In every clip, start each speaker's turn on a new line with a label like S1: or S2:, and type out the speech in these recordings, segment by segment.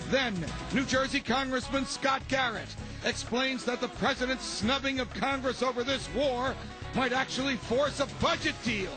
S1: Then, New Jersey Congressman Scott Garrett explains that the president's snubbing of Congress over this war might actually force a budget deal.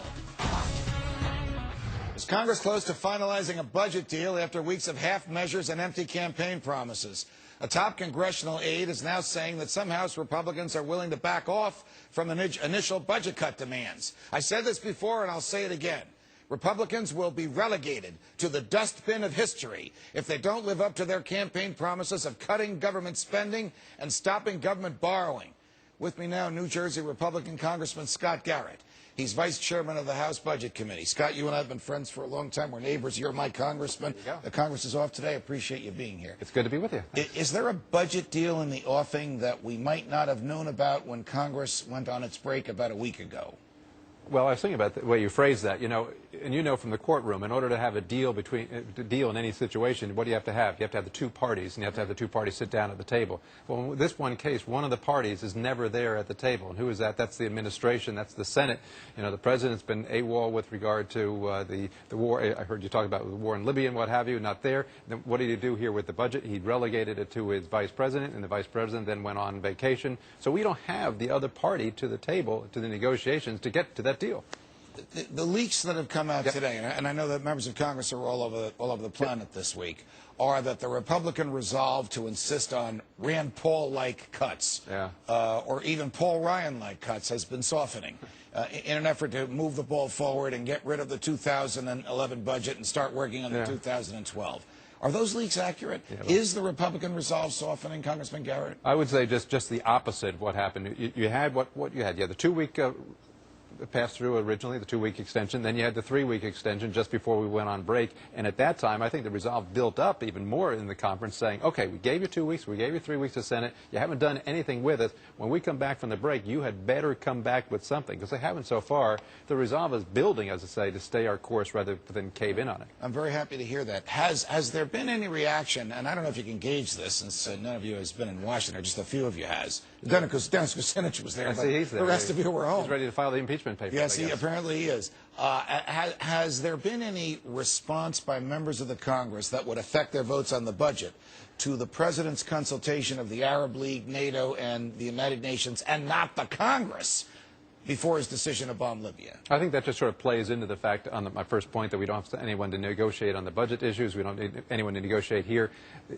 S2: Is Congress close to finalizing a budget deal after weeks of half measures and empty campaign promises? A top congressional aide is now saying that some House Republicans are willing to back off from initial budget cut demands. I said this before and I'll say it again. Republicans will be relegated to the dustbin of history if they don't live up to their campaign promises of cutting government spending and stopping government borrowing. With me now, New Jersey Republican Congressman Scott Garrett. He's vice chairman of the House Budget Committee. Scott, you and I have been friends for a long time. We're neighbors. You're my congressman. The Congress is off today. I appreciate you being here.
S3: It's good to be with you.
S2: Is there a budget deal in the offing that we might not have known about when Congress went on its break about a week ago?
S3: Well, I was thinking about the way you phrased that, and you know from the courtroom, in order to have a deal in any situation, what do you have to have? You have to have the two parties, and you have to have the two parties sit down at the table. Well, in this one case, one of the parties is never there at the table. And who is that? That's the administration. That's the Senate. The president's been AWOL with regard to the war. I heard you talk about the war in Libya and what have you. Not there. Then what did he do here with the budget? He relegated it to his vice president, and the vice president then went on vacation. So we don't have the other party to the table, to the negotiations, to get to that deal.
S2: The leaks that have come out today, and I know that members of Congress are all over the planet this week, are that the Republican resolve to insist on Rand Paul-like cuts, or even Paul Ryan-like cuts, has been softening in an effort to move the ball forward and get rid of the 2011 budget and start working on the 2012. Are those leaks accurate? Is the Republican resolve softening, Congressman Garrett?
S3: I would say just the opposite of what happened. You had what you had. You had the 2-week passed through originally, the 2-week extension. Then you had the 3-week extension just before we went on break. And at that time, I think the resolve built up even more in the conference, saying, okay, we gave you 2 weeks, we gave you 3 weeks to Senate. You haven't done anything with it. When we come back from the break, you had better come back with something, because they haven't so far. The resolve is building, as I say, to stay our course rather than cave in on it.
S2: I'm very happy to hear that. Has there been any reaction, and I don't know if you can gauge this, since none of you has been in Washington, or just a few of you has. Dennis Kucinich was there, but the rest of you were home.
S3: He's ready to file the impeachment papers.
S2: Yes, he apparently is. Has there been any response by members of the Congress that would affect their votes on the budget to the President's consultation of the Arab League, NATO, and the United Nations, and not the Congress, before his decision to bomb Libya?
S3: I think that just sort of plays into the fact, on my first point, that we don't have anyone to negotiate on the budget issues. We don't need anyone to negotiate here.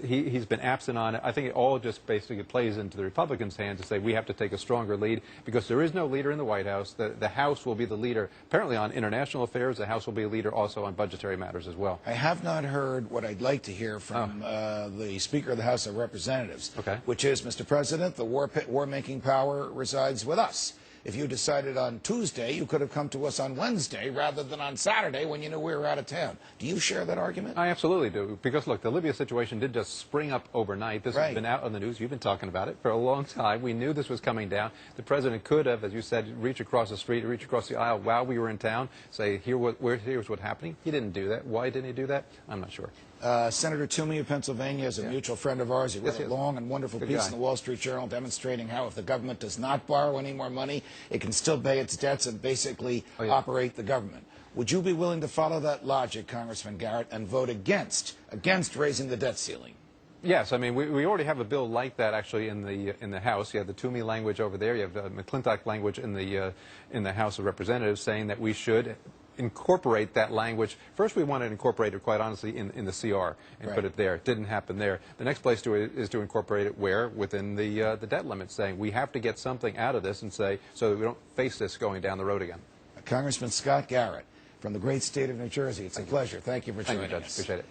S3: He's been absent on it. I think it all just basically plays into the Republicans' hands to say we have to take a stronger lead, because there is no leader in the White House. The House will be the leader, apparently, on international affairs. The House will be a leader also on budgetary matters as well.
S2: I have not heard what I'd like to hear from the Speaker of the House of Representatives, which is, Mr. President, the war-making power resides with us. If you decided on Tuesday, you could have come to us on Wednesday rather than on Saturday when you knew we were out of town. Do you share that argument?
S3: I absolutely do. Because, look, the Libya situation did just spring up overnight. This has been out on the news. You've been talking about it for a long time. We knew this was coming down. The president could have, as you said, reach across the street, reach across the aisle while we were in town, say, here's what's happening. He didn't do that. Why didn't he do that? I'm not sure.
S2: Senator Toomey of Pennsylvania is a mutual friend of ours. He wrote a long and wonderful piece in the Wall Street Journal demonstrating how if the government does not borrow any more money, it can still pay its debts and basically operate the government. Would you be willing to follow that logic, Congressman Garrett, and vote against raising the debt ceiling?
S3: Yes, I mean, we already have a bill like that actually in the House. You have the Toomey language over there. You have the McClintock language in the House of Representatives saying that we should incorporate that language. First, we wanted to incorporate it, quite honestly, in the CR and put it there. It didn't happen there. The next place is to incorporate it where? Within the debt limit, saying we have to get something out of this and say so that we don't face this going down the road again.
S2: Congressman Scott Garrett from the great state of New Jersey. It's a pleasure. Thank you for joining us.
S3: Appreciate it.